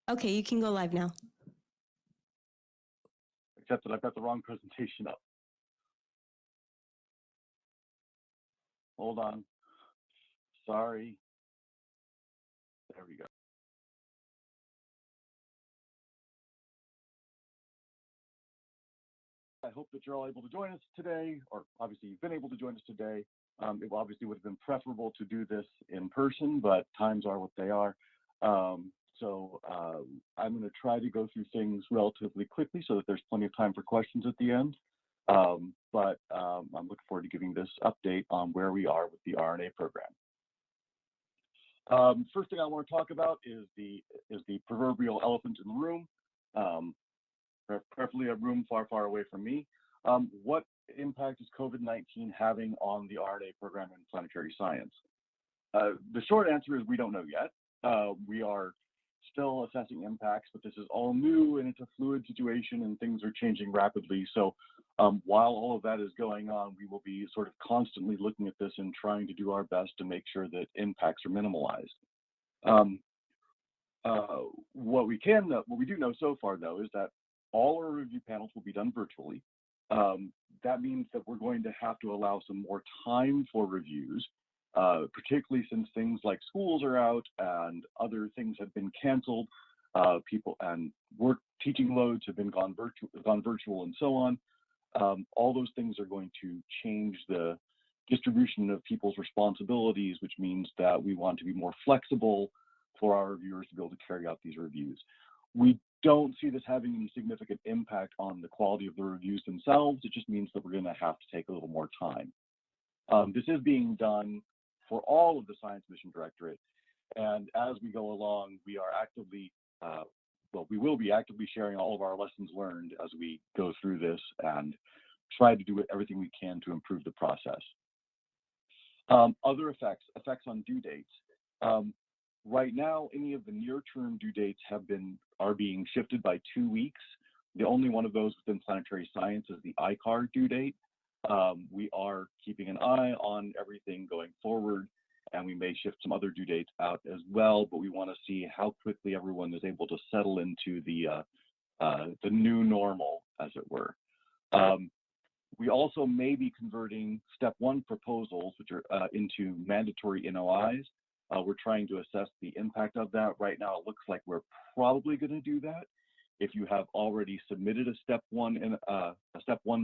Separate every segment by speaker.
Speaker 1: Okay, you can go live now.
Speaker 2: Except that I've got the wrong presentation up. Hold on. Sorry. There we go. I hope that you're all able to join us today, or obviously you've been able to join us today. It obviously would have been preferable to do this in person, but times are what they are. So I'm going to try to go through things relatively quickly so that there's plenty of time for questions at the end. But I'm looking forward to giving this update on where we are with the RNA program. First thing I want to talk about is the proverbial elephant in the room, preferably a room far, far away from me. What impact is COVID-19 having on the RNA program in planetary science? The short answer is we don't know yet. We are still assessing impacts, but this is all new and it's a fluid situation and things are changing rapidly. So while all of that is going on, we will be sort of constantly looking at this and trying to do our best to make sure that impacts are minimalized. What we do know so far, though, is that all our review panels will be done virtually. That means that we're going to have to allow some more time for reviews, particularly since things like schools are out and other things have been canceled. People and teaching loads have been gone virtual and so on. All those things are going to change the distribution of people's responsibilities, which means that we want to be more flexible for our reviewers to be able to carry out these reviews. We don't see this having any significant impact on the quality of the reviews themselves. It just means that we're going to have to take a little more time. This is being done for all of the Science Mission Directorate, and as we go along, we are actively, we will be actively sharing all of our lessons learned as we go through this and try to do everything we can to improve the process. Other effects on due dates. Right now, any of the near-term due dates are being shifted by 2 weeks. The only one of those within planetary science is the ICAR due date. We are keeping an eye on everything going forward, and we may shift some other due dates out as well, but we want to see how quickly everyone is able to settle into the new normal, as it were. We also may be converting step 1 proposals, which are into mandatory NOIs. We're trying to assess the impact of that. Right now, it looks like we're probably going to do that. If you have already submitted a step 1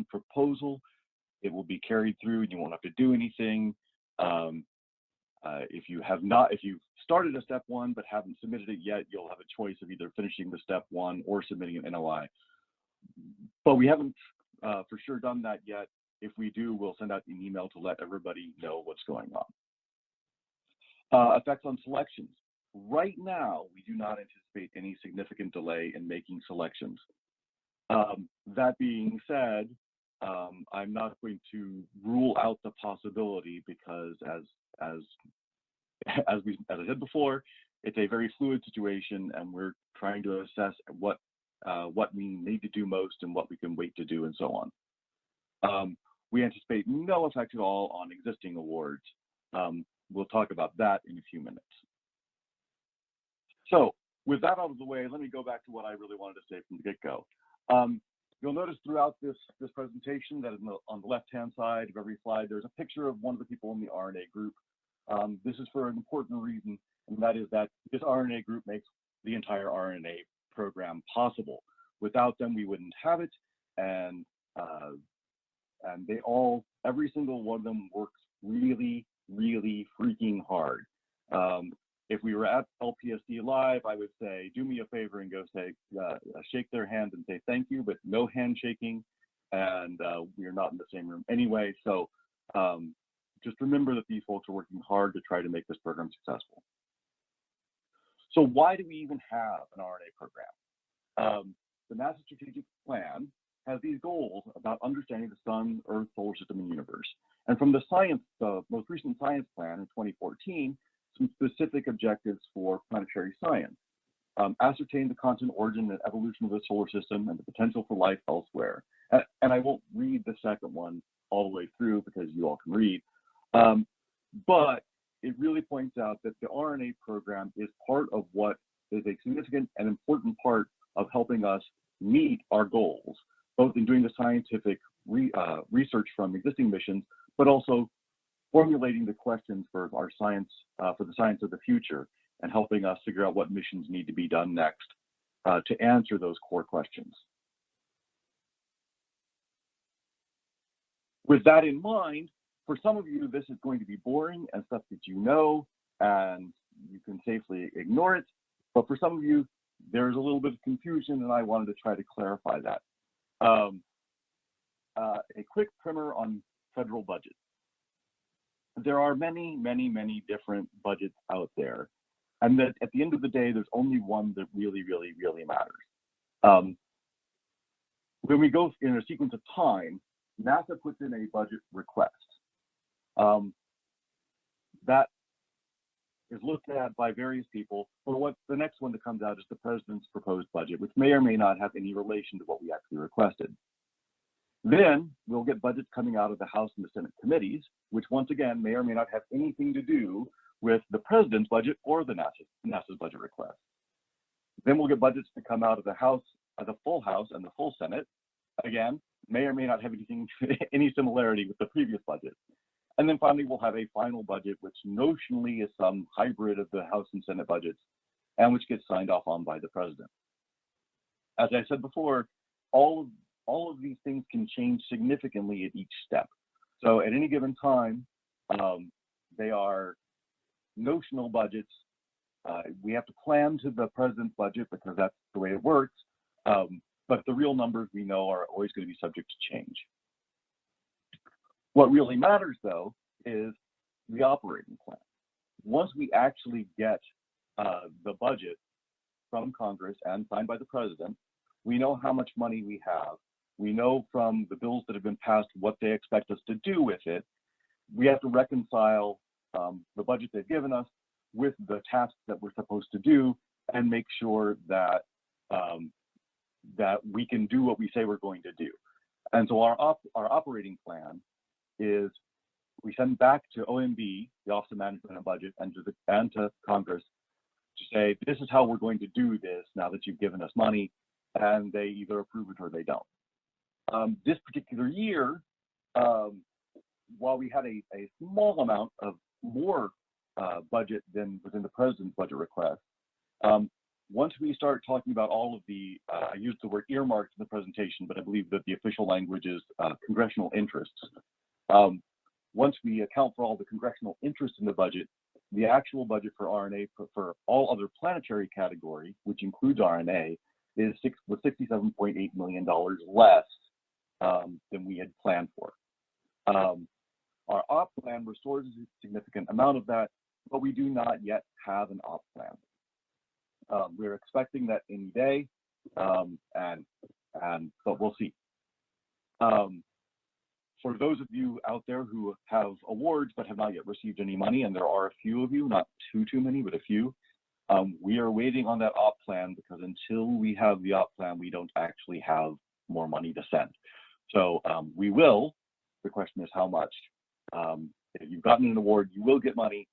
Speaker 2: proposal, it will be carried through and you won't have to do anything. If you've started a step 1 but haven't submitted it yet, you'll have a choice of either finishing the step 1 or submitting an NOI. But we haven't for sure done that yet. If we do, we'll send out an email to let everybody know what's going on. Effects on selections. Right now, we do not anticipate any significant delay in making selections. That being said, I'm not going to rule out the possibility because, as I said before, it's a very fluid situation, and we're trying to assess what we need to do most and what we can wait to do, and so on. We anticipate no effect at all on existing awards. We'll talk about that in a few minutes. So with that out of the way, let me go back to what I really wanted to say from the get-go. You'll notice throughout this presentation that on the left-hand side of every slide, there's a picture of one of the people in the RNA group. This is for an important reason, and that is that this RNA group makes the entire RNA program possible. Without them, we wouldn't have it, and every single one of them works really, really freaking hard. If we were at LPSC Live, I would say, do me a favor and go say, shake their hand and say thank you, but no handshaking, and we are not in the same room anyway. So just remember that these folks are working hard to try to make this program successful. So why do we even have an RNA program? The NASA Strategic Plan has these goals about understanding the Sun, Earth, solar system, and universe. And from the most recent science plan in 2014, some specific objectives for planetary science. Ascertain the constant origin and evolution of the solar system and the potential for life elsewhere. And I won't read the second one all the way through because you all can read. But it really points out that the RNA program is part of what is a significant and important part of helping us meet our goals, both in doing the scientific research from existing missions, but also formulating the questions for our science, for the science of the future, and helping us figure out what missions need to be done next to answer those core questions. With that in mind, for some of you, this is going to be boring and stuff that you know, and you can safely ignore it. But for some of you, there's a little bit of confusion, and I wanted to try to clarify that. A quick primer on federal budget. There are many, many, many different budgets out there, and that at the end of the day, there's only one that really, really, really matters. When we go in a sequence of time, NASA puts in a budget request. That is looked at by various people. Well, what the next one that comes out is the president's proposed budget, which may or may not have any relation to what we actually requested. Then we'll get budgets coming out of the House and the Senate committees, which once again may or may not have anything to do with the president's budget or the NASA's budget request. Then we'll get budgets to come out of the House, the full House and the full Senate. Again, may or may not have anything, any similarity with the previous budget. And then finally, we'll have a final budget, which notionally is some hybrid of the House and Senate budgets, and which gets signed off on by the president. As I said before, all of these things can change significantly at each step. So at any given time, they are notional budgets. We have to plan to the president's budget because that's the way it works. But the real numbers we know are always going to be subject to change. What really matters, though, is the operating plan. Once we actually get the budget from Congress and signed by the president, we know how much money we have. We know from the bills that have been passed what they expect us to do with it. We have to reconcile the budget they've given us with the tasks that we're supposed to do and make sure that that we can do what we say we're going to do. And so our operating plan is we send back to OMB, the Office of Management and Budget, and to Congress to say, this is how we're going to do this now that you've given us money, and they either approve it or they don't. This particular year, while we had a small amount of more budget than was in the president's budget request, once we start talking about all of the, I used the word earmarked in the presentation, but I believe that the official language is congressional interests. Once we account for all the congressional interest in the budget, the actual budget for RNA for all other planetary category, which includes RNA, was $67.8 million less than we had planned for. Our op plan restores a significant amount of that, but we do not yet have an op plan. We're expecting that any day, but we'll see. For those of you out there who have awards but have not yet received any money, and there are a few of you, not too many, but a few, we are waiting on that op plan because until we have the op plan, we don't actually have more money to send. So we will. The question is how much. If you've gotten an award, you will get money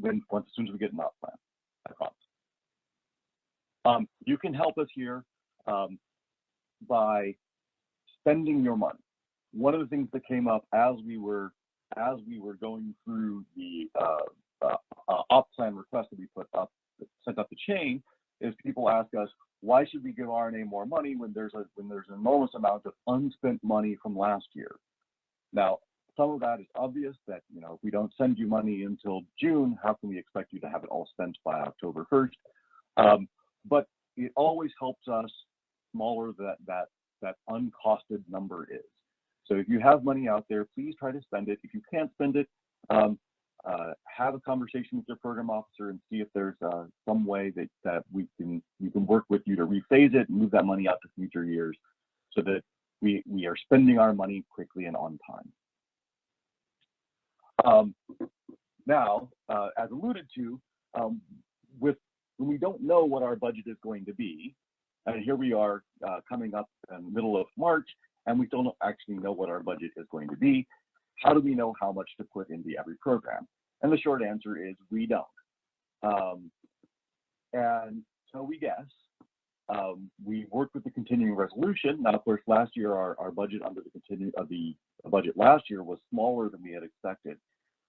Speaker 2: as soon as we get an op plan. I promise. You can help us here by spending your money. One of the things that came up as we were going through the op plan request that we sent up the chain is people ask us, why should we give RNA more money when there's an enormous amount of unspent money from last year? Now, some of that is obvious that, if we don't send you money until June, how can we expect you to have it all spent by October 1st? But it always helps us smaller that uncosted number is. So if you have money out there, please try to spend it. If you can't spend it, have a conversation with your program officer and see if there's some way that we can work with you to rephase it and move that money out to future years so that we are spending our money quickly and on time. Now, as alluded to, when we don't know what our budget is going to be, and here we are coming up in the middle of March, and we still don't actually know what our budget is going to be, how do we know how much to put into every program? And the short answer is we don't. And so we guess. We worked with the continuing resolution. Now, of course, last year our budget under the budget last year was smaller than we had expected.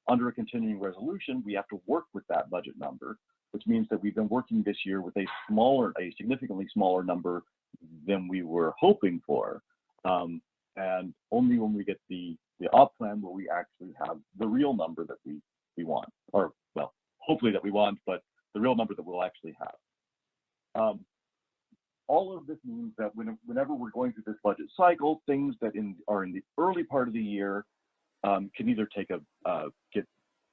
Speaker 2: Under a continuing resolution, we have to work with that budget number, which means that we've been working this year with a significantly smaller number than we were hoping for. And only when we get the op plan will we actually have the real number that we want, or well, hopefully that we want, but the real number that we'll actually have. All of this means that whenever we're going through this budget cycle, things that are in the early part of the year can either get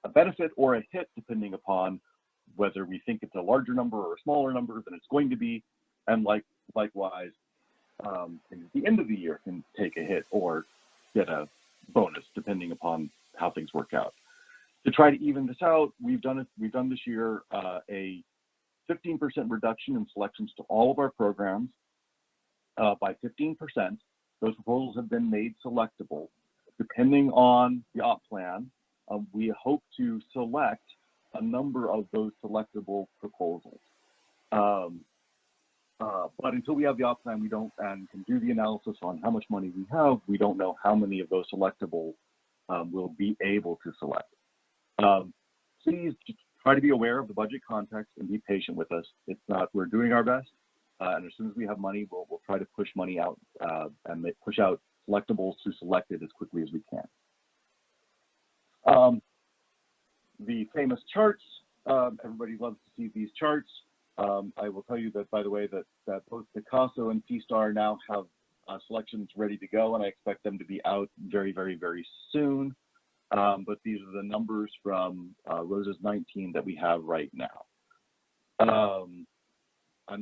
Speaker 2: a benefit or a hit, depending upon whether we think it's a larger number or a smaller number than it's going to be, and likewise, things at the end of the year can take a hit or get a bonus, depending upon how things work out. To try to even this out, we've done this year a 15% reduction in selections to all of our programs by 15%. Those proposals have been made selectable. Depending on the op plan, we hope to select a number of those selectable proposals. But until we have the op plan, we don't and can do the analysis on how much money we have. We don't know how many of those selectable we'll be able to select. Please try to be aware of the budget context and be patient with us. It's not, we're doing our best, and as soon as we have money, we'll try to push money out and push out selectables to selected as quickly as we can. The famous charts, everybody loves to see these charts. I will tell you that, by the way, that both Picasso and P-Star now have selections ready to go, and I expect them to be out very, very, very soon. But these are the numbers from Rosa's 19 that we have right now. I'm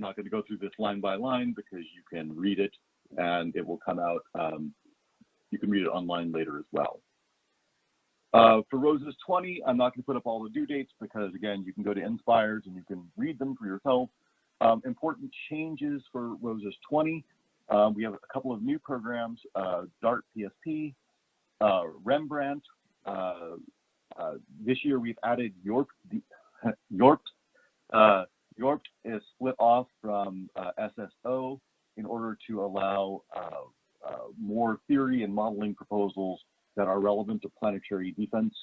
Speaker 2: not going to go through this line by line because you can read it and it will come out. You can read it online later as well. For Rosa's 20, I'm not going to put up all the due dates because, again, you can go to Inspires and you can read them for yourself. Important changes for Rosa's 20. We have a couple of new programs, DART PSP, Rembrandt. This year we've added Yorp. Yorp is split off from SSO in order to allow more theory and modeling proposals that are relevant to planetary defense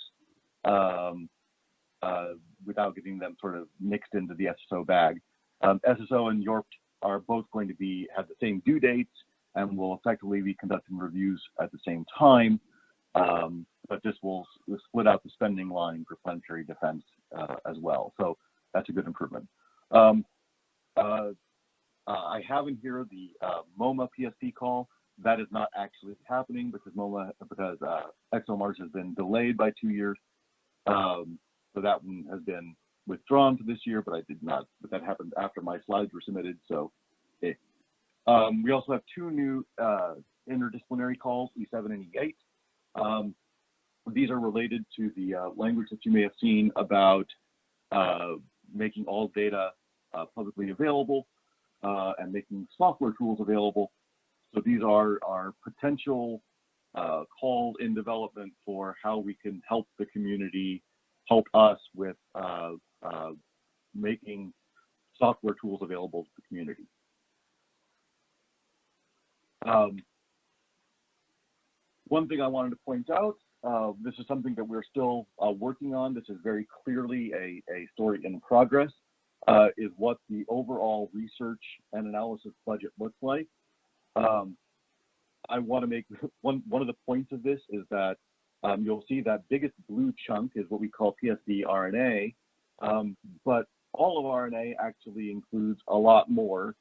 Speaker 2: without getting them sort of mixed into the SSO bag. SSO and Yorp are both going to have the same due dates and will effectively be conducting reviews at the same time. But this will split out the spending line for planetary defense as well. So that's a good improvement. I have in here the MoMA PSP call. That is not actually happening because ExoMars has been delayed by 2 years. So that one has been withdrawn for this year, but that happened after my slides were submitted. So we also have two new interdisciplinary calls, E7 and E8. These are related to the language that you may have seen about making all data publicly available and making software tools available. So these are our potential calls in development for how we can help the community, help us with making software tools available to the community. One thing I wanted to point out, this is something that we're still working on. This is very clearly a story in progress, is what the overall research and analysis budget looks like. I want to make one of the points of this is that you'll see that biggest blue chunk is what we call Psp RNA, but all of RNA actually includes a lot more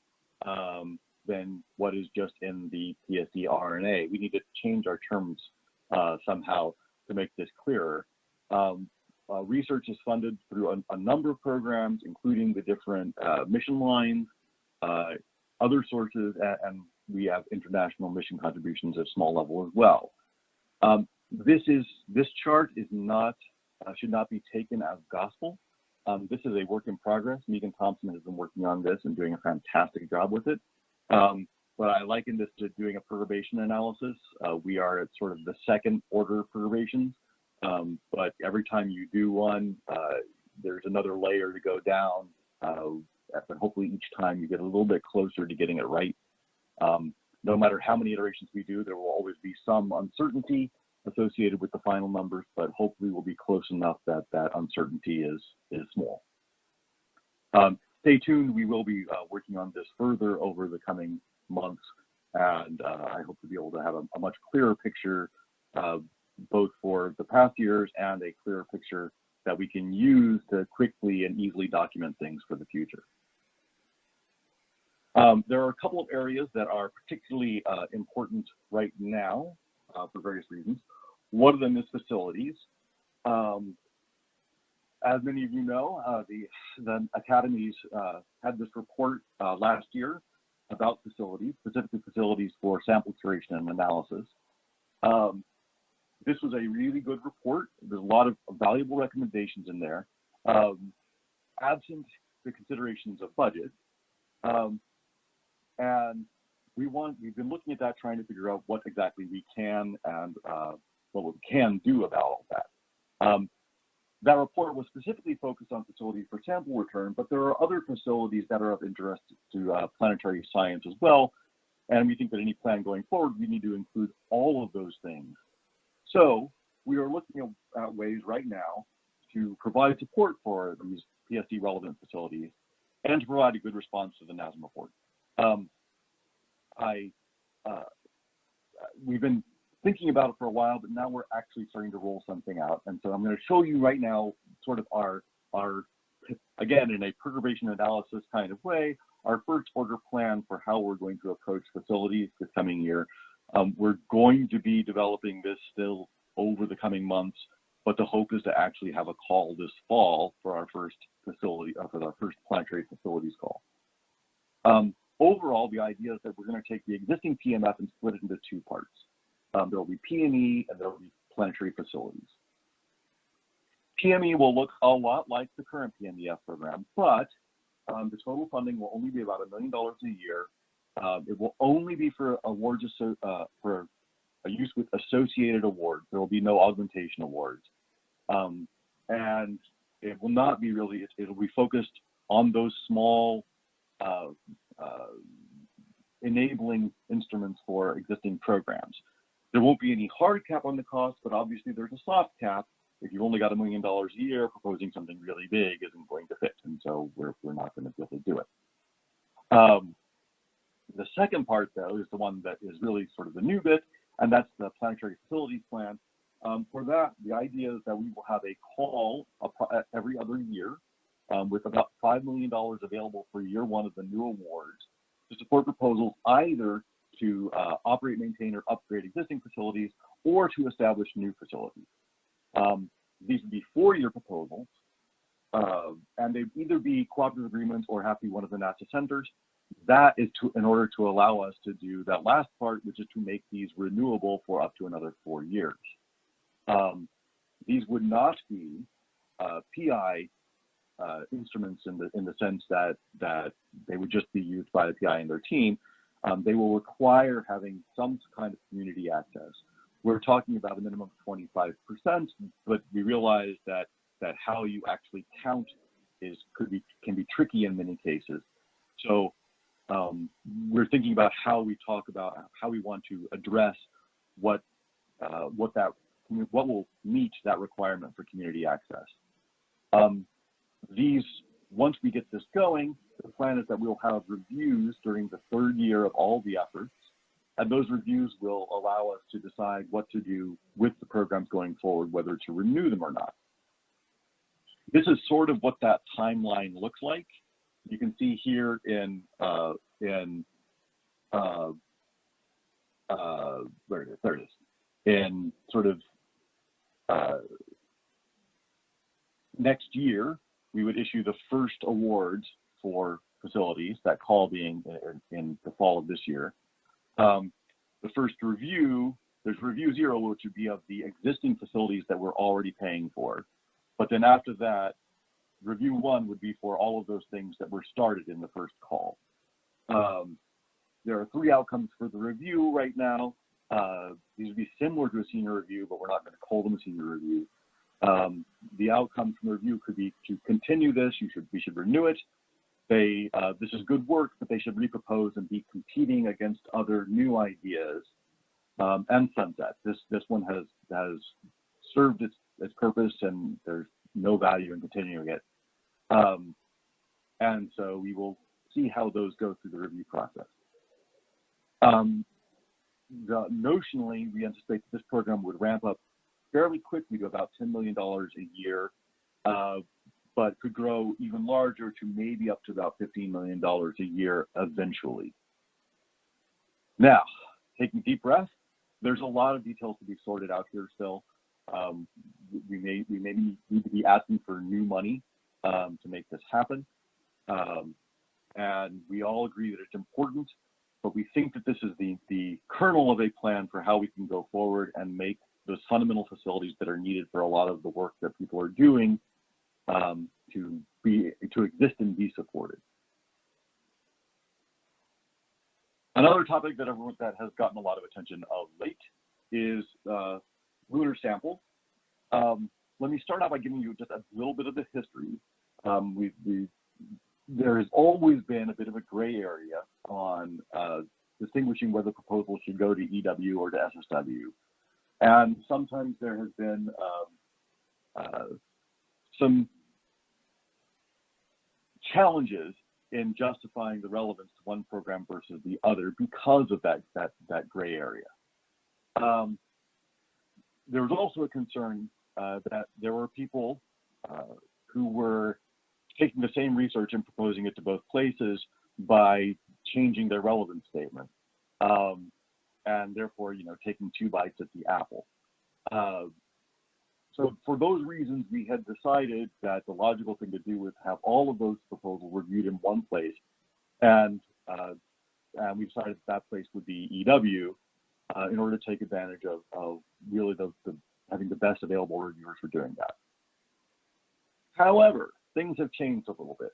Speaker 2: than what is just in the Psp RNA. We need to change our terms somehow to make this clearer. Research is funded through a number of programs, including the different mission lines, other sources, and we have international mission contributions at small level as well. This chart is not should not be taken as gospel. This is a work in progress. Megan Thompson has been working on this and doing a fantastic job with it. But I liken this to doing a perturbation analysis. We are at sort of the second order perturbations, but every time you do one, there's another layer to go down but hopefully each time you get a little bit closer to getting it right. No matter how many iterations we do, there will always be some uncertainty associated with the final numbers, but hopefully we'll be close enough that that uncertainty is small. Stay tuned. We will be working on this further over the coming months, and I hope to be able to have a much clearer picture, both for the past years and a clearer picture that we can use to quickly and easily document things for the future. There are a couple of areas that are particularly important right now for various reasons. One of them is facilities. As many of you know, the academies had this report last year about facilities, specifically facilities for sample curation and analysis. This was a really good report. There's a lot of valuable recommendations in there. Absent the considerations of budget, and we've been looking at that, trying to figure out what exactly we can and what we can do about all that. That report was specifically focused on facilities for sample return, but there are other facilities that are of interest to planetary science as well. And we think that any plan going forward, we need to include all of those things. So we are looking at ways right now to provide support for these PSD relevant facilities and to provide a good response to the NASM report. We've been thinking about it for a while, but now we're actually starting to roll something out. And so I'm going to show you right now sort of our again, in a perturbation analysis kind of way, our first order plan for how we're going to approach facilities this coming year. We're going to be developing this still over the coming months, but the hope is to actually have a call this fall for our first facility, for our first planetary facilities call. Overall, the idea is that we're going to take the existing PMF and split it into two parts. There will be PME and there will be planetary facilities. PME will look a lot like the current PMEF program, but the total funding will only be about $1 million a year. It will only be for awards for a use with associated awards. There will be no augmentation awards. And it will not be really, it'll be focused on those small enabling instruments for existing programs. There won't be any hard cap on the cost, but obviously there's a soft cap. If you've only got $1 million a year, proposing something really big isn't going to fit, and so we're not going to be able to do it. The second part, though, is the one that is really sort of the new bit, and that's the planetary facilities plan. For that, the idea is that we will have a call every other year with about $5 million available for year one of the new awards to support proposals either to operate, maintain, or upgrade existing facilities, or to establish new facilities. These would be 4-year proposals, and they'd either be cooperative agreements or have to be one of the NASA centers. That is in order to allow us to do that last part, which is to make these renewable for up to another 4 years. These would not be PI instruments in the sense that they would just be used by the PI and their team. They will require having some kind of community access. We're talking about a minimum of 25%, but we realize that how you actually count can be tricky in many cases. So we're thinking about how we talk about how we want to address what will meet that requirement for community access. Once we get this going, the plan is that we'll have reviews during the 3rd year of all the efforts, and those reviews will allow us to decide what to do with the programs going forward, whether to renew them or not. This is sort of what that timeline looks like. You can see here in where it is, there it is, in sort of next year, we would issue the first awards for facilities, that call being in the fall of this year. The first review, there's review 0, which would be of the existing facilities that we're already paying for. But then after that, review 1 would be for all of those things that were started in the first call. There are 3 outcomes for the review right now. These would be similar to a senior review, but we're not going to call them a senior review. The outcome from the review could be to continue this, we should renew it, this is good work, but they should repropose and be competing against other new ideas and sunset. This one has served its purpose, and there's no value in continuing it. And so we will see how those go through the review process. Notionally, we anticipate that this program would ramp up fairly quickly to about $10 million a year, but could grow even larger to maybe up to about $15 million a year eventually. Now, taking a deep breath, there's a lot of details to be sorted out here still. We may need to be asking for new money to make this happen. And we all agree that it's important, but we think that this is the kernel of a plan for how we can go forward and make those fundamental facilities that are needed for a lot of the work that people are doing to exist and be supported. Another topic that has gotten a lot of attention of late is Lunar Sample. Let me start out by giving you just a little bit of the history. There has always been a bit of a gray area on distinguishing whether proposals should go to EW or to SSW. And sometimes there has been some challenges in justifying the relevance to one program versus the other because of that gray area. There was also a concern that there were people who were taking the same research and proposing it to both places by changing their relevance statement, and therefore, taking 2 bites at the apple. So for those reasons, we had decided that the logical thing to do was have all of those proposals reviewed in one place, and we decided that place would be EW in order to take advantage of really having the best available reviewers for doing that. However, things have changed a little bit.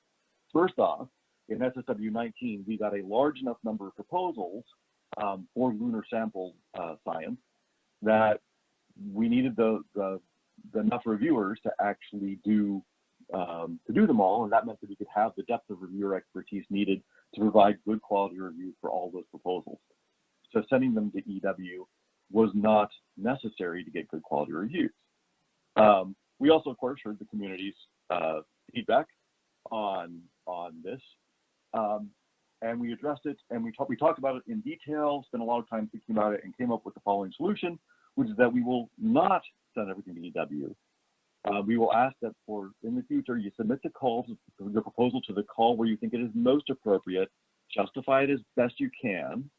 Speaker 2: First off, in SSW 19, we got a large enough number of proposals for lunar sample science that we needed enough reviewers to actually do them all, and that meant that we could have the depth of reviewer expertise needed to provide good quality reviews for all those proposals. So sending them to EW was not necessary to get good quality reviews. We also, of course, heard the community's feedback on this, and we addressed it, and we talked about it in detail, spent a lot of time thinking about it, and came up with the following solution, which is that we will not send everything to EW. We will ask that in the future, you submit the proposal to the call where you think it is most appropriate, justify it as best you can.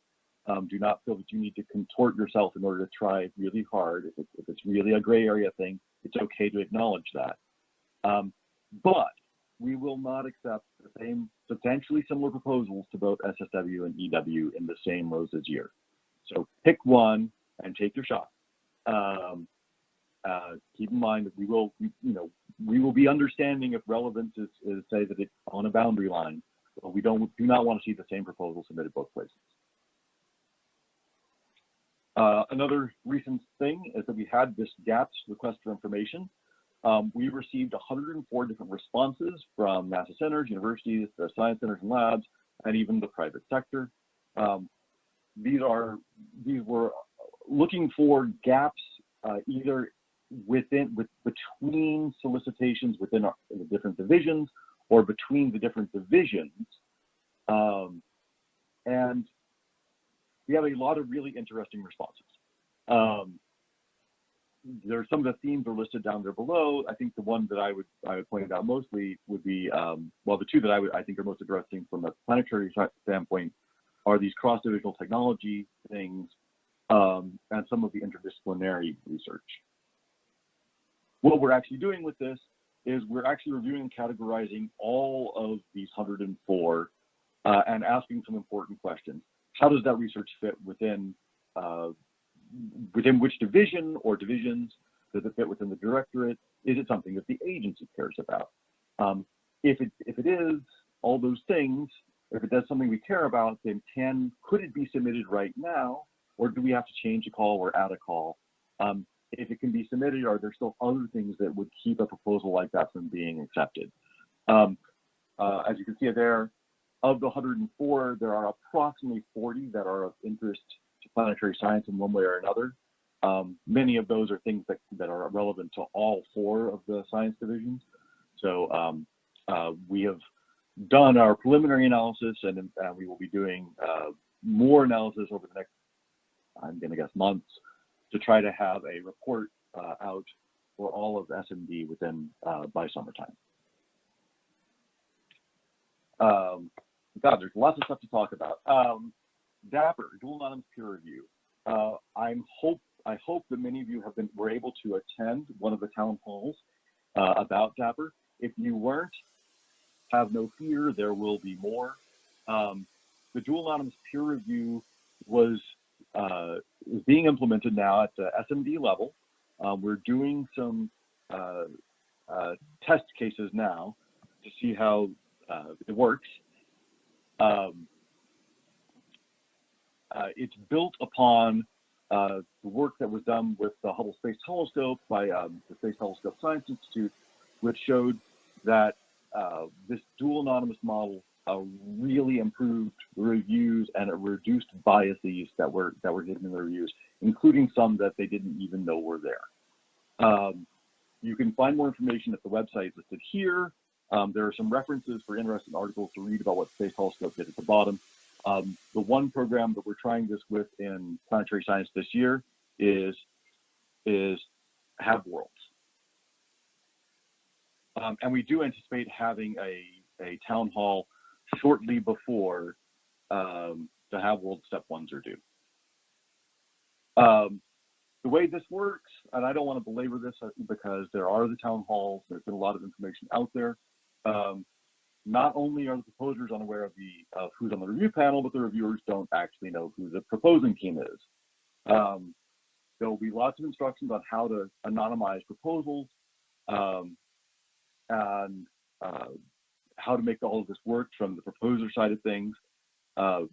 Speaker 2: Do not feel that you need to contort yourself in order to try really hard. If it's really a gray area thing, it's okay to acknowledge that. But we will not accept the same substantially similar proposals to both SSW and EW in the same rows as year. So pick one and take your shot. Keep in mind that we will be understanding if relevance is say that it's on a boundary line, but we do not want to see the same proposal submitted both places. Another recent thing is that we had this GAPS request for information. We received 104 different responses from NASA centers, universities, the science centers and labs, and even the private sector. These were looking for gaps either between solicitations within the different divisions or between the different divisions. And we have a lot of really interesting responses. There's some of the themes are listed down there below. I think the one that I would point out mostly would be, well, the two that I think are most interesting from a planetary standpoint are these cross-divisional technology things and some of the interdisciplinary research. What we're actually doing with this is we're actually reviewing and categorizing all of these 104 and asking some important questions. How does that research fit within which division or divisions? Does it fit within the directorate? Is it something that the agency cares about? If it is all those things, if it does something we care about, then could it be submitted right now, or do we have to change a call or add a call? If it can be submitted, are there still other things that would keep a proposal like that from being accepted? As you can see there, of the 104, there are approximately 40 that are of interest to planetary science in one way or another. Many of those are things that are relevant to all 4 of the science divisions. So we have done our preliminary analysis, and we will be doing more analysis over the next, I'm going to guess, months, to try to have a report out for all of SMD within by summertime. God, there's lots of stuff to talk about. Dapper, dual anonymous peer review. I hope that many of you were able to attend one of the town halls about Dapper. If you weren't, have no fear, there will be more. The dual anonymous peer review is being implemented now at the SMD level. We're doing some test cases now to see how it works. It's built upon the work that was done with the Hubble Space Telescope by the Space Telescope Science Institute, which showed that this dual anonymous model really improved the reviews, and it reduced biases that were hidden in the reviews, including some that they didn't even know were there. You can find more information at the website listed here. There are some references for interesting articles to read about what Space Telescope did at the bottom. The one program that we're trying this with in planetary science this year is Have Worlds. And we do anticipate having a town hall shortly before the Have World Step 1s are due. The way this works, and I don't want to belabor this because there are the town halls, there's been a lot of information out there. Not only are the proposers unaware of who's on the review panel, but the reviewers don't actually know who the proposing team is. There will be lots of instructions on how to anonymize proposals and how to make all of this work from the proposer side of things. And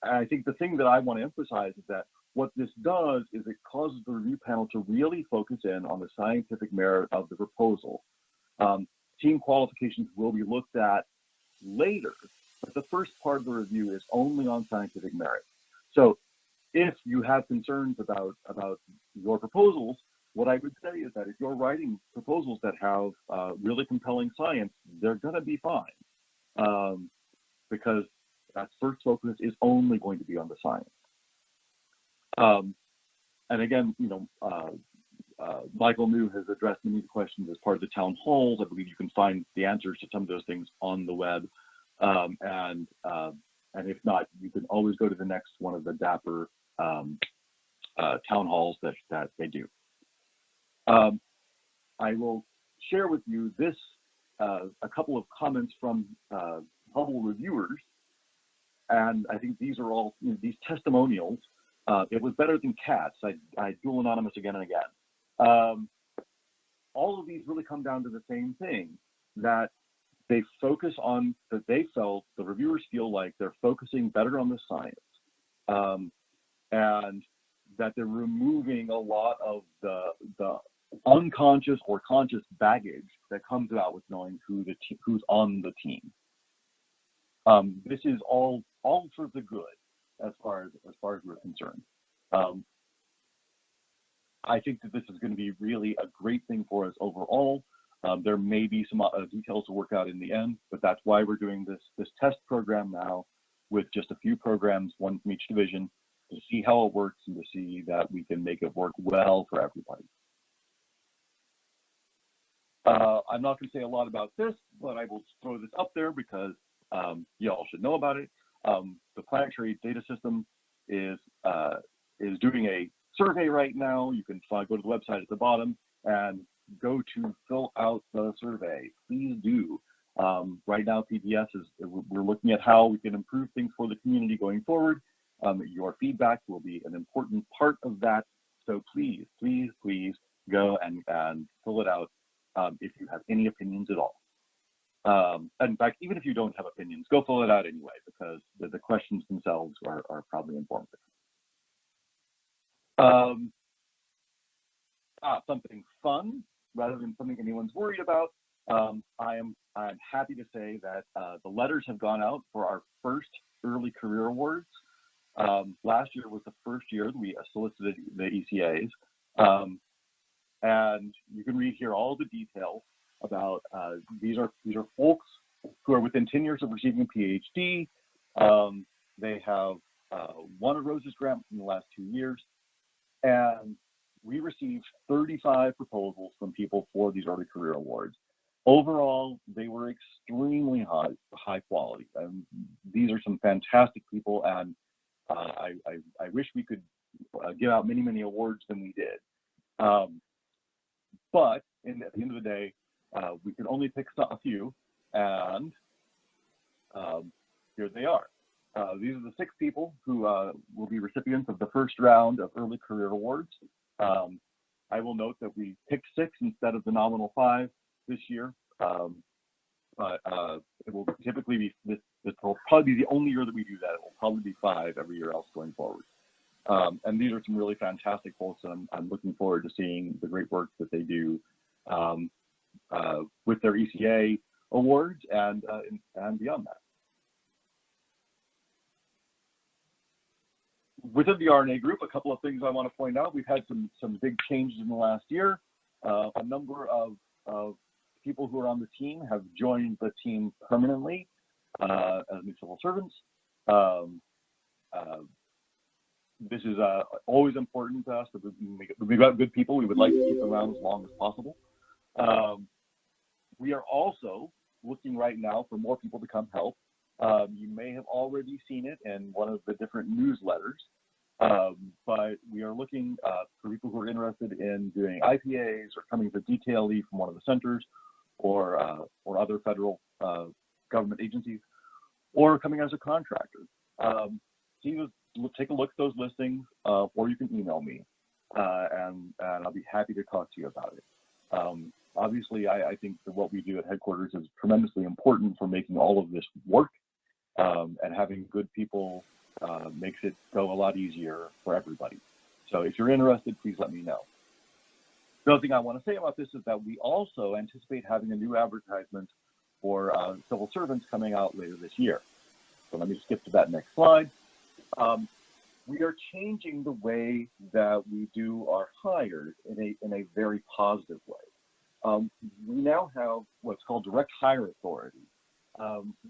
Speaker 2: I think the thing that I want to emphasize is that what this does is it causes the review panel to really focus in on the scientific merit of the proposal. Team qualifications will be looked at later, but the first part of the review is only on scientific merit. So if you have concerns about your proposals, what I would say is that if you're writing proposals that have really compelling science, they're going to be fine, because that first focus is only going to be on the science. And again, Michael New has addressed many of the questions as part of the town halls. I believe you can find the answers to some of those things on the web. And if not, you can always go to the next one of the Dapper town halls that they do. I will share with you this, a couple of comments from Hubble Reviewers. And I think these are all, these testimonials. It was better than cats. I dual anonymous again and again. All of these really come down to the same thing, that they focus on, that they felt, the reviewers feel like they're focusing better on the science, and that they're removing a lot of the unconscious or conscious baggage that comes about with knowing who's on the team. This is all for the good as far as we're concerned. I think that this is going to be really a great thing for us overall. There may be some details to work out in the end, but that's why we're doing this test program now with just a few programs, one from each division, to see how it works and to see that we can make it work well for everybody. I'm not going to say a lot about this, but I will throw this up there because y'all should know about it. The Planetary data system is doing a survey right now. You can go to the website at the bottom and go to fill out the survey. Please do. Right now, PBS we're looking at how we can improve things for the community going forward. Your feedback will be an important part of that. So please, please, please go and fill it out if you have any opinions at all. In fact, even if you don't have opinions, go fill it out anyway, because the questions themselves are probably informative. Something fun, rather than something anyone's worried about. I'm happy to say that the letters have gone out for our first early career awards. Last year was the first year that we solicited the ECAs, and you can read here all the details about these are folks who are within 10 years of receiving a PhD. They have won a Roses grant in the last 2 years, and we received 35 proposals from people for these early career awards. Overall, they were extremely high quality, and these are some fantastic people, and I wish we could give out many awards than we did. But at the end of the day, we can only pick a few, and here they are. These are the 6 people who will be recipients of the first round of early career awards. I will note that we picked 6 instead of the nominal 5 this year, but it will typically be this will probably be the only year that we do that. It will probably be 5 every year else going forward. And these are some really fantastic folks, and I'm looking forward to seeing the great work that they do with their ECA awards and beyond that. Within the RNA group, a couple of things I want to point out. We've had some big changes in the last year. A number of people who are on the team have joined the team permanently as new civil servants. This is always important to us that we've got good people. We would like to keep them around as long as possible. We are also looking right now for more people to come help. You may have already seen it in one of the different newsletters, but we are looking for people who are interested in doing IPAs or coming to detail leave from one of the centers or other federal government agencies, or coming as a contractor. Take a look at those listings, or you can email me, and I'll be happy to talk to you about it. Obviously, I think that what we do at headquarters is tremendously important for making all of this work, and having good people makes it go a lot easier for everybody. So if you're interested, please let me know. The other thing I want to say about this is that we also anticipate having a new advertisement for civil servants coming out later this year. So let me skip to that next slide. We are changing the way that we do our hires in a very positive way. We now have what's called direct hire authority.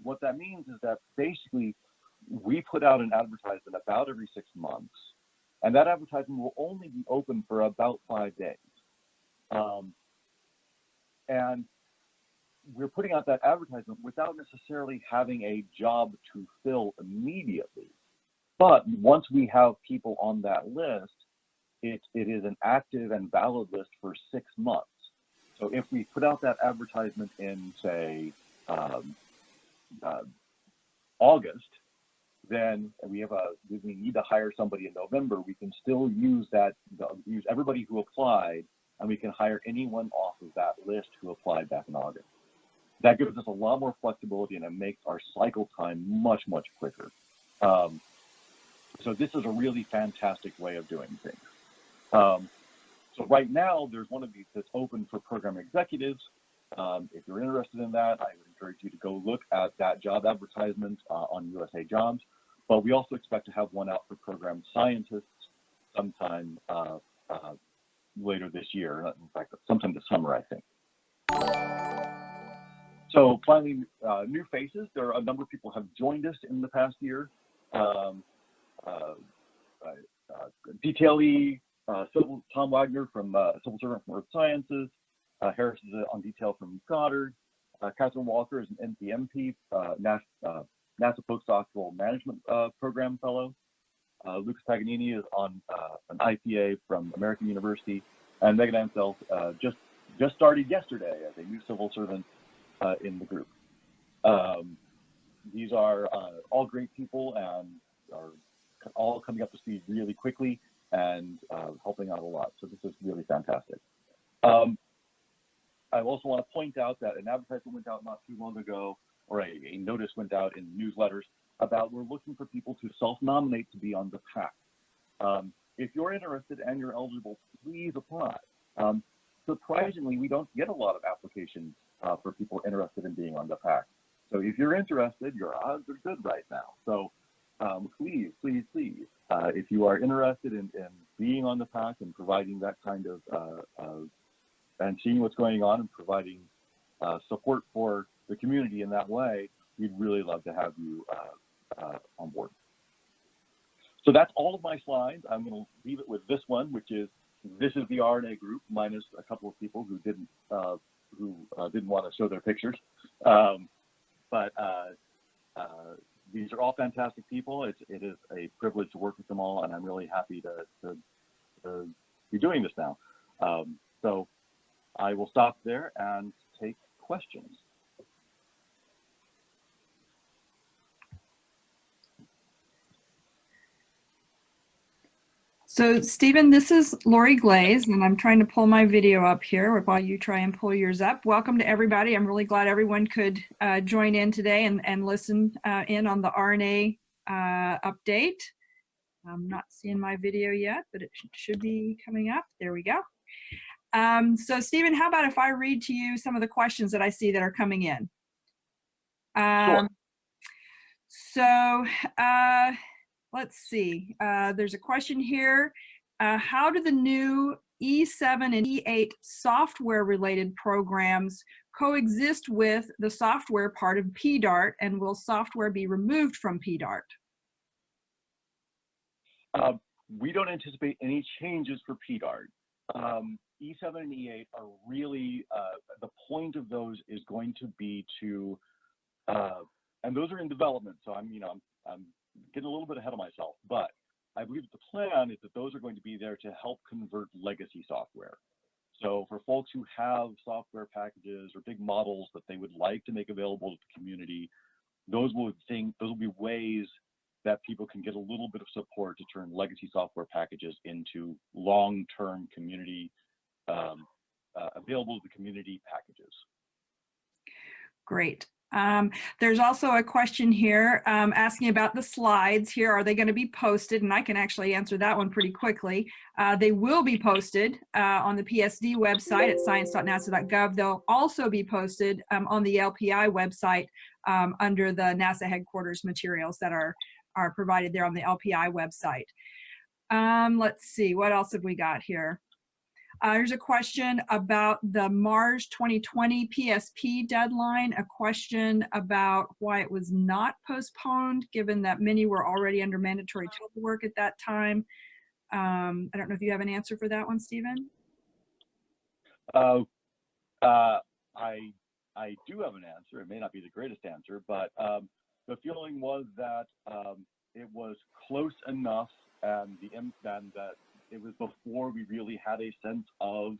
Speaker 2: What that means is that basically we put out an advertisement about every 6 months, and that advertisement will only be open for about 5 days. And we're putting out that advertisement without necessarily having a job to fill immediately. But once we have people on that list, it is an active and valid list for 6 months. So if we put out that advertisement in, say, August, then we need to hire somebody in November, we can still use everybody who applied, and we can hire anyone off of that list who applied back in August. That gives us a lot more flexibility, and it makes our cycle time much quicker. So this is a really fantastic way of doing things. So right now, there's one of these that's open for program executives. If you're interested in that, I would encourage you to go look at that job advertisement on USA Jobs. But we also expect to have one out for program scientists sometime later this year. In fact, sometime this summer, I think. So finally, new faces. There are a number of people have joined us in the past year. Detailee, Tom Wagner from Civil Servant from Earth Sciences, Harris is on detail from Goddard, Catherine Walker is an NPMP, NASA Postdoctoral Management Program Fellow, Lucas Paganini is on an IPA from American University, and Megan Ansel just started yesterday as a new civil servant in the group. These are all great people and are all coming up to speed really quickly and helping out a lot. So this is really fantastic. I also want to point out that an advertisement went out not too long ago, or a notice went out in newsletters about we're looking for people to self-nominate to be on the PAC. If you're interested and you're eligible, please apply. Surprisingly, we don't get a lot of applications for people interested in being on the pack. So if you're interested, your odds are good right now. So please, please, please, if you are interested in being on the pack and providing that kind of, and seeing what's going on and providing support for the community in that way, we'd really love to have you on board. So that's all of my slides. I'm going to leave it with this one, which is, this is the RNA group minus a couple of people who didn't want to show their pictures. But these are all fantastic people. It is a privilege to work with them all, and I'm really happy to be doing this now. So I will stop there and take questions.
Speaker 1: So Stephen, this is Lori Glaze, and I'm trying to pull my video up here while you try and pull yours up. Welcome to everybody. I'm really glad everyone could join in today and listen in on the RNA update. I'm not seeing my video yet, but it should be coming up. There we go. So Stephen, how about if I read to you some of the questions that I see that are coming in?
Speaker 2: Sure.
Speaker 1: So let's see. There's a question here. How do the new E7 and E8 software-related programs coexist with the software part of PDART, and will software be removed from PDART?
Speaker 2: We don't anticipate any changes for PDART. E7 and E8 are really, the point of those is going to be to, and those are in development, so I'm getting a little bit ahead of myself, but I believe that the plan is that those are going to be there to help convert legacy software. So for folks who have software packages or big models that they would like to make available to the community, those will be ways that people can get a little bit of support to turn legacy software packages into long-term community, available to the community packages.
Speaker 1: Great. There's also a question here asking about the slides here. Are they going to be posted? And I can actually answer that one pretty quickly. They will be posted on the PSD website at science.nasa.gov. They'll also be posted on the LPI website under the NASA headquarters materials that are provided there on the LPI website. Let's see, what else have we got here? Here's a question about the Mars 2020 PSP deadline, a question about why it was not postponed, given that many were already under mandatory telework at that time. I don't know if you have an answer for that one, Stephen?
Speaker 2: I do have an answer. It may not be the greatest answer, but the feeling was that it was close enough, and that it was before we really had a sense of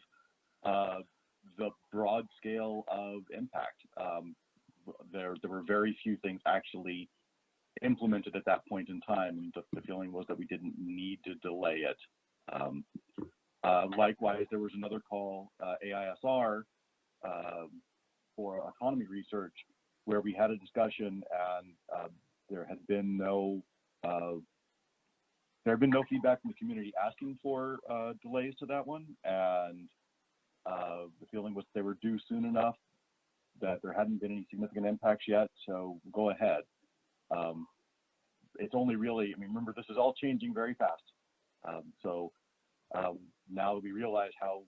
Speaker 2: the broad scale of impact. There were very few things actually implemented at that point in time, and the feeling was that we didn't need to delay it. Likewise, there was another call, AISR, for autonomy research, where we had a discussion, and there had been no feedback from the community asking for delays to that one, and the feeling was they were due soon enough, that there hadn't been any significant impacts yet, so go ahead. It's only really, I mean, remember, this is all changing very fast. So now that we realize how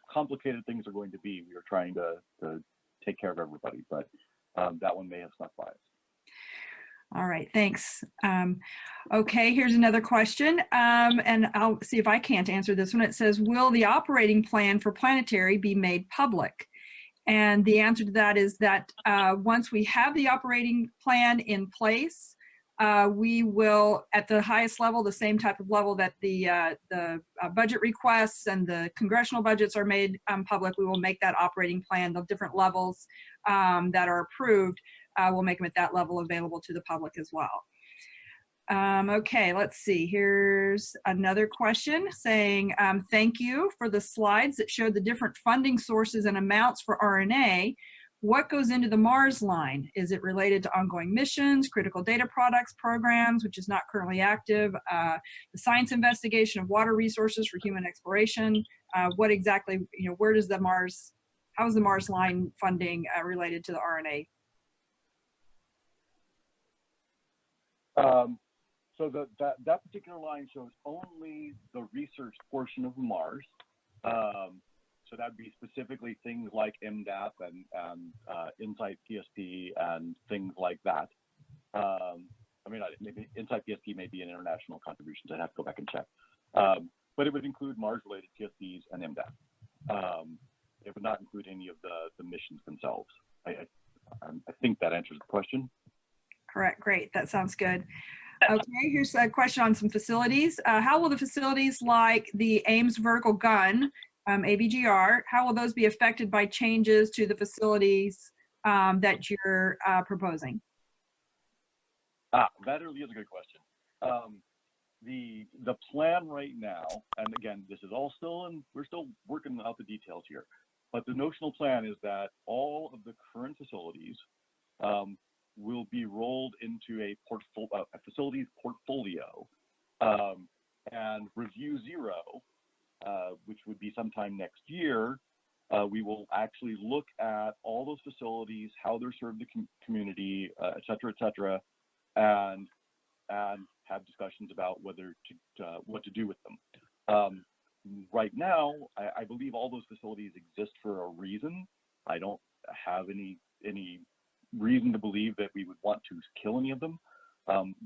Speaker 2: complicated things are going to be, we are trying to take care of everybody, but that one may have snuck by us.
Speaker 1: All right, thanks. Okay, here's another question, and I'll see if I can't answer this one. It says, will the operating plan for Planetary be made public? And the answer to that is that once we have the operating plan in place, we will, at the highest level, the same type of level that the budget requests and the congressional budgets are made public, we will make that operating plan, the different levels that are approved, we'll make them at that level available to the public as well. Okay, let's see. Here's another question saying, thank you for the slides that showed the different funding sources and amounts for RNA. What goes into the Mars line? Is it related to ongoing missions, critical data products programs, which is not currently active, the science investigation of water resources for human exploration? What exactly, where does the Mars How's the Mars line funding related to the RNA?
Speaker 2: So that particular line shows only the research portion of Mars. So that'd be specifically things like MDAP and Insight Psp and things like that. I mean, maybe Insight Psp may be an international contribution, so I'd have to go back and check. But it would include Mars-related PSPs and MDAP. It would not include any of the missions themselves. I think that answers the question.
Speaker 1: Correct. Great. That sounds good. Okay, here's a question on some facilities. How will the facilities like the Ames Vertical Gun, AVGR, how will those be affected by changes to the facilities that you're proposing?
Speaker 2: That really is a good question. The plan right now, and again, this is all still we're still working out the details here, but the notional plan is that all of the current facilities will be rolled into a facilities portfolio, and review 0, which would be sometime next year. We will actually look at all those facilities, how they're served the community, et cetera, and have discussions about whether what to do with them. Right now, I believe all those facilities exist for a reason. I don't have any reason to believe that we would want to kill any of them,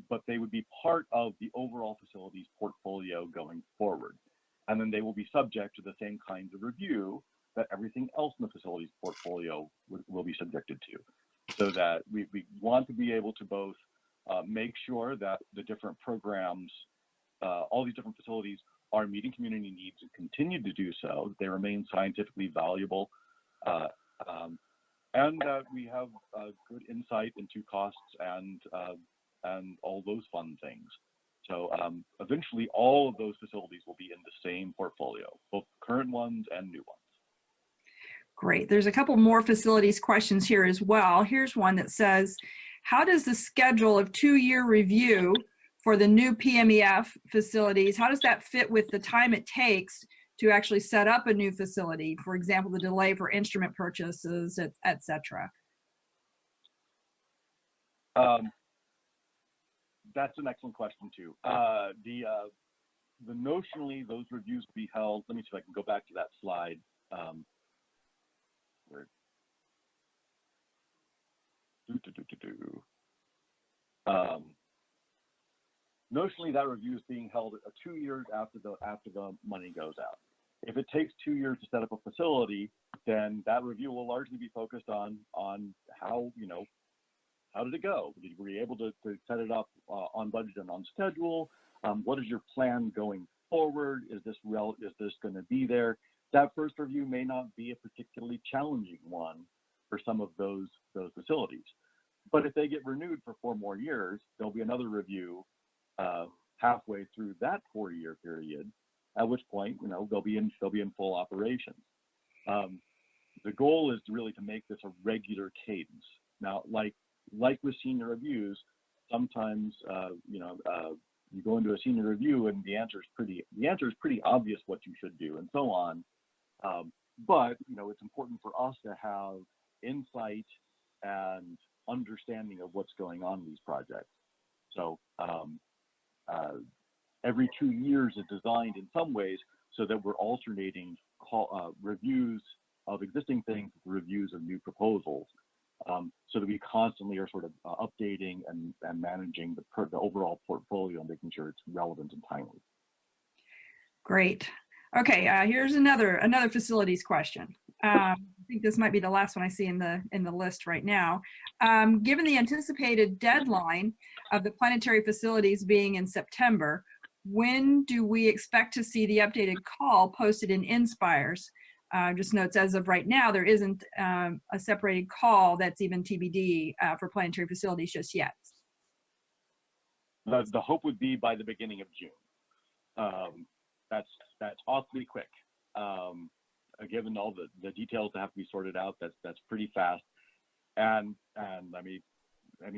Speaker 2: but they would be part of the overall facilities portfolio going forward. And then they will be subject to the same kinds of review that everything else in the facilities portfolio will be subjected to. So that we want to be able to both make sure that the different programs, all these different facilities are meeting community needs and continue to do so, that they remain scientifically valuable, and that we have good insight into costs and all those fun things. So eventually all of those facilities will be in the same portfolio, both current ones and new ones.
Speaker 1: Great. There's a couple more facilities questions here as well. Here's one that says, how does the schedule of 2-year review for the new PMEF facilities, how does that fit with the time it takes to actually set up a new facility? For example, the delay for instrument purchases, et cetera.
Speaker 2: That's an excellent question too. The notionally, those reviews will be held. Let me see if I can go back to that slide. Notionally, that review is being held 2 years after the money goes out. If it takes 2 years to set up a facility, then that review will largely be focused on how, how did it go? Were you able to set it up on budget and on schedule? What is your plan going forward? Is this going to be there? That first review may not be a particularly challenging one for some of those facilities. But if they get renewed for 4 more years, there'll be another review halfway through that 4-year period, at which point they'll be in full operations. The goal is really to make this a regular cadence. Now, like with senior reviews, sometimes you go into a senior review and the answer is pretty obvious what you should do and so on. But it's important for us to have insight and understanding of what's going on in these projects. So every 2 years is designed in some ways so that we're alternating reviews of existing things with reviews of new proposals, so that we constantly are sort of updating and managing the overall portfolio and making sure it's relevant and timely. Great.
Speaker 1: Okay, here's another facilities question. I think this might be the last one I see in the list right now. Given the anticipated deadline of the planetary facilities being in September, when do we expect to see the updated call posted in Inspires? Just notes, as of right now, there isn't a separated call that's even TBD for planetary facilities just yet.
Speaker 2: The hope would be by the beginning of June. That's awfully quick. Given all the details that have to be sorted out, that's pretty fast. And let me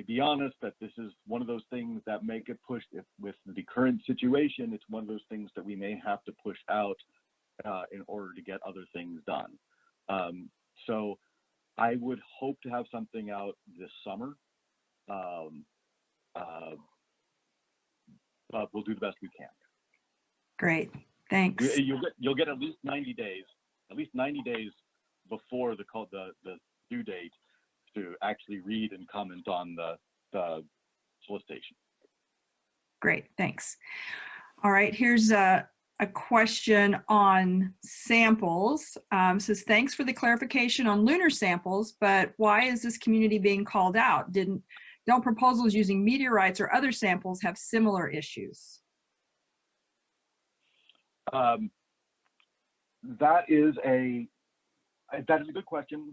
Speaker 2: be honest that this is one of those things that may get pushed. With the current situation, it's one of those things that we may have to push out in order to get other things done. So I would hope to have something out this summer, but we'll do the best we can.
Speaker 1: Great, thanks.
Speaker 2: You'll get at least 90 days, before the due date to actually read and comment on the solicitation.
Speaker 1: Great, thanks. All right, here's a question on samples. Says, thanks for the clarification on lunar samples, but why is this community being called out? Don't proposals using meteorites or other samples have similar issues?
Speaker 2: That is a good question.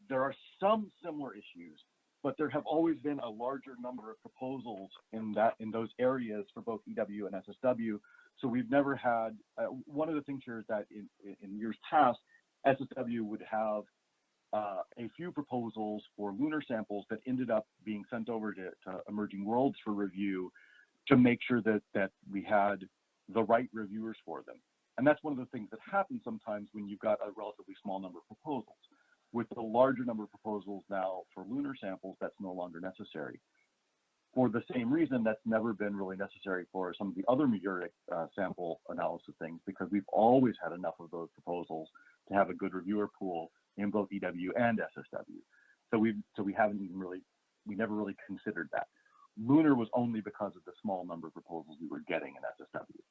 Speaker 2: There are some similar issues, but there have always been a larger number of proposals in those areas for both EW and SSW. So we've never had, one of the things here is that in years past, SSW would have a few proposals for lunar samples that ended up being sent over to Emerging Worlds for review to make sure that we had the right reviewers for them. And that's one of the things that happens sometimes when you've got a relatively small number of proposals. With the larger number of proposals now for lunar samples, that's no longer necessary. For the same reason, that's never been really necessary for some of the other meteoric sample analysis things, because we've always had enough of those proposals to have a good reviewer pool in both EW and SSW. So we never really considered that. Lunar was only because of the small number of proposals we were getting in SSW.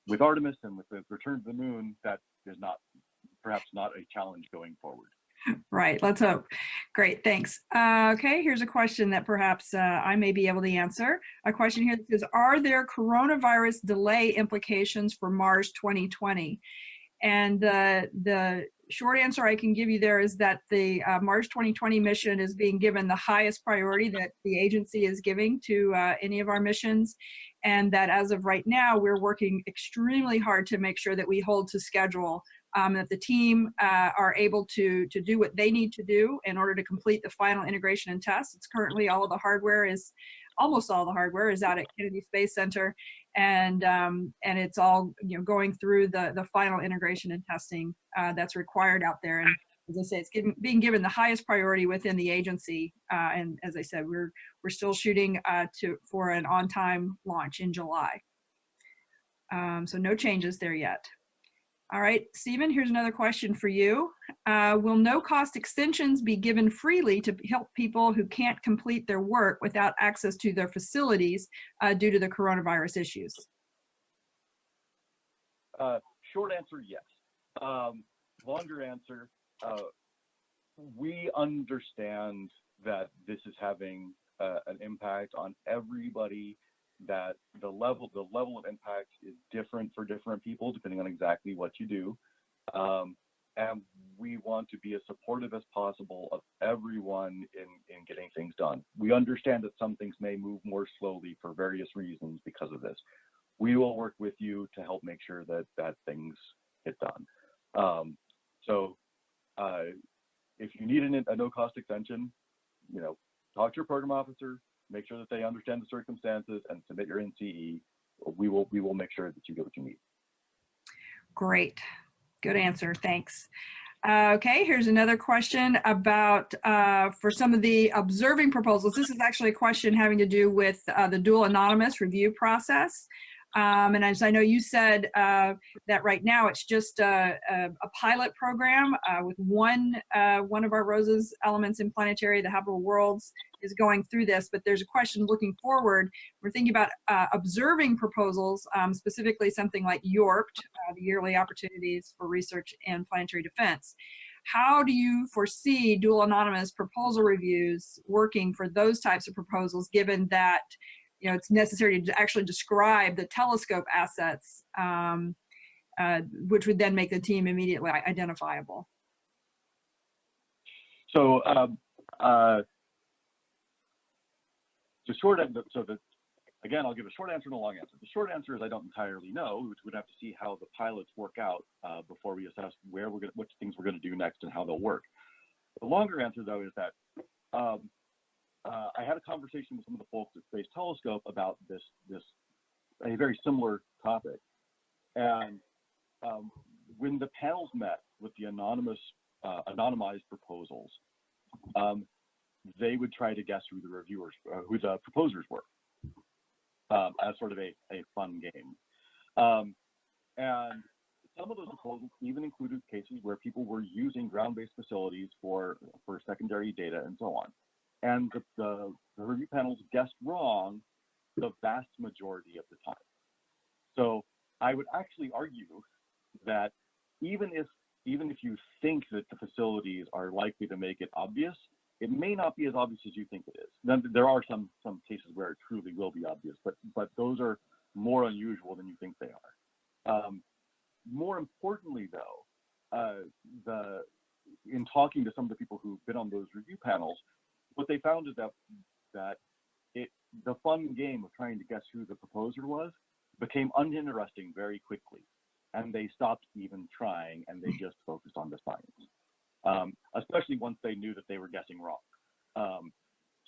Speaker 2: With Artemis and with the return to the moon, that is perhaps not a challenge going forward.
Speaker 1: Right, let's hope. Great, thanks. Okay, here's a question that perhaps I may be able to answer. A question here that says, are there coronavirus delay implications for Mars 2020? And the short answer I can give you there is that the Mars 2020 mission is being given the highest priority that the agency is giving to any of our missions. And that as of right now, we're working extremely hard to make sure that we hold to schedule, that the team are able to do what they need to do in order to complete the final integration and test. It's currently almost all the hardware is out at Kennedy Space Center, and it's all going through the final integration and testing that's required out there. And as I say, it's being given the highest priority within the agency. And as I said, we're still shooting for an on-time launch in July. So no changes there yet. All right, Stephen, here's another question for you. Will no-cost extensions be given freely to help people who can't complete their work without access to their facilities due to the coronavirus issues?
Speaker 2: Short answer, yes. Longer answer, we understand that this is having an impact on everybody, that the level of impact is different for different people depending on exactly what you do. And we want to be as supportive as possible of everyone in getting things done. We understand that some things may move more slowly for various reasons because of this. We will work with you to help make sure that things get done. So if you need a no-cost extension, talk to your program officer, make sure that they understand the circumstances, and submit your NCE. We will make sure that you get what you need. Great.
Speaker 1: Good answer. Thanks. Okay, here's another question about for some of the observing proposals. This is actually a question having to do with the dual anonymous review process. And as I know you said that right now it's just a pilot program with one of our ROSA's elements in Planetary, the Hubble Worlds, is going through this, but there's a question looking forward. We're thinking about observing proposals, specifically something like YORPT, the Yearly Opportunities for Research in Planetary Defense. How do you foresee dual anonymous proposal reviews working for those types of proposals, given that it's necessary to actually describe the telescope assets, which would then make the team immediately identifiable?
Speaker 2: So again, I'll give a short answer and a long answer. The short answer is I don't entirely know, which we'd have to see how the pilots work out before we assess which things we're going to do next and how they'll work. The longer answer, though, is that I had a conversation with some of the folks at Space Telescope about a very similar topic. And when the panels met with the anonymous anonymized proposals, they would try to guess who the reviewers, who the proposers were, as sort of a fun game. And some of those proposals even included cases where people were using ground-based facilities for secondary data and so on. And the review panels guessed wrong the vast majority of the time. So I would actually argue that even if you think that the facilities are likely to make it obvious, it may not be as obvious as you think it is. Then there are some cases where it truly will be obvious, but those are more unusual than you think they are. More importantly, though, in talking to some of the people who've been on those review panels, what they found is that the fun game of trying to guess who the proposer was became uninteresting very quickly, and they stopped even trying, and they just focused on the science, especially once they knew that they were guessing wrong.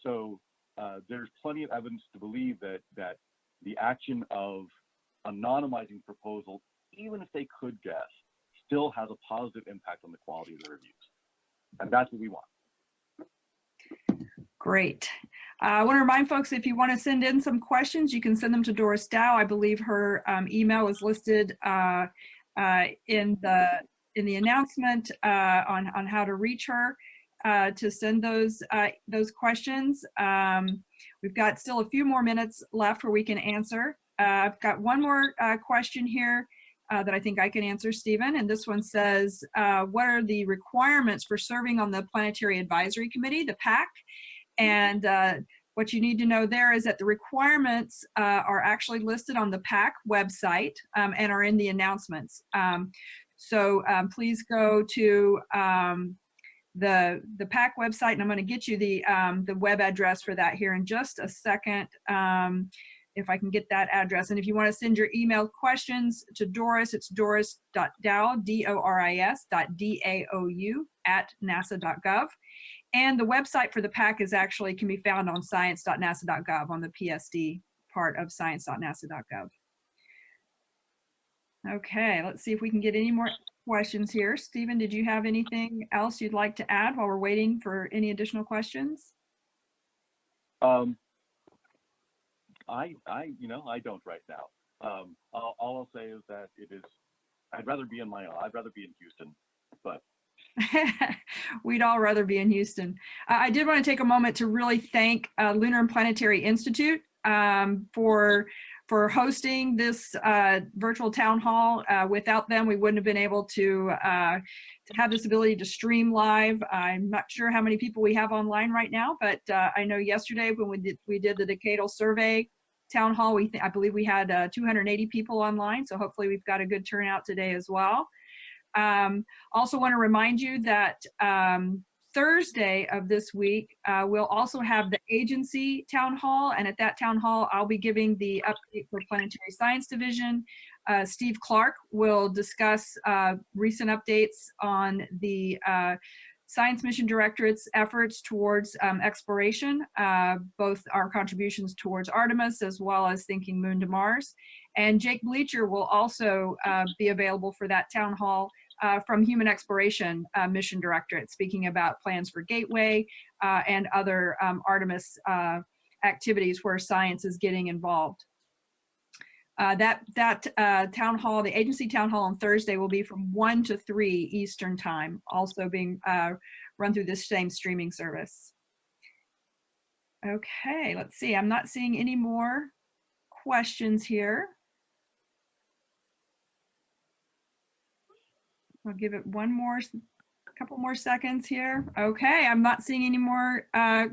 Speaker 2: So there's plenty of evidence to believe that the action of anonymizing proposals, even if they could guess, still has a positive impact on the quality of the reviews. And that's what we want.
Speaker 1: Great. I want to remind folks, if you want to send in some questions, you can send them to Doris Dow. I believe her email is listed in the announcement on how to reach her to send those questions. We've got still a few more minutes left where we can answer. I've got one more question here that I think I can answer, Stephen. And this one says, what are the requirements for serving on the Planetary Advisory Committee, the PAC? And what you need to know there is that the requirements are actually listed on the PAC website and are in the announcements. So please go to the PAC website, and I'm going to get you the web address for that here in just a second, if I can get that address. And if you want to send your email questions to Doris, it's doris.dow, D-O-R-I-S, .D-A-O-U @nasa.gov. And the website for the PAC can be found on science.nasa.gov, on the PSD part of science.nasa.gov. Okay, let's see if we can get any more questions here. Stephen, did you have anything else you'd like to add while we're waiting for any additional questions? I don't right now. All I'll say is that I'd rather be in Houston, but. We'd all rather be in Houston. I did want to take a moment to really thank Lunar and Planetary Institute for hosting this virtual town hall. Without them, we wouldn't have been able to have this ability to stream live. I'm not sure how many people we have online right now, but I know yesterday when we did the decadal survey town hall, I believe we had 280 people online. So hopefully we've got a good turnout today as well. Also want to remind you that Thursday of this week, we'll also have the agency town hall. And at that town hall, I'll be giving the update for Planetary Science Division. Steve Clark will discuss recent updates on the Science Mission Directorate's efforts towards exploration, both our contributions towards Artemis as well as thinking Moon to Mars. And Jake Bleacher will also be available for that town hall from Human Exploration Mission Directorate, speaking about plans for Gateway and other Artemis activities where science is getting involved. That town hall, the agency town hall on Thursday, will be from 1 to 3 Eastern time, also being run through this same streaming service. Okay, let's see. I'm not seeing any more questions here. I'll give it couple more seconds here. Okay, I'm not seeing any more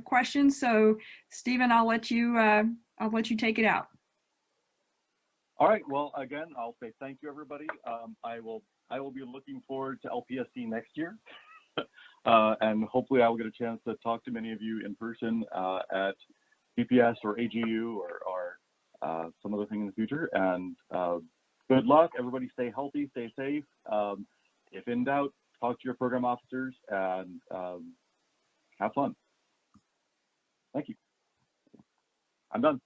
Speaker 1: questions. So, Stephen, I'll let you take it out.
Speaker 2: All right. Well, again, I'll say thank you, everybody. I will be looking forward to LPSC next year, and hopefully I will get a chance to talk to many of you in person at BPS or AGU or some other thing in the future. And good luck, everybody. Stay healthy, stay safe. If in doubt, talk to your program officers and have fun. Thank you. I'm done.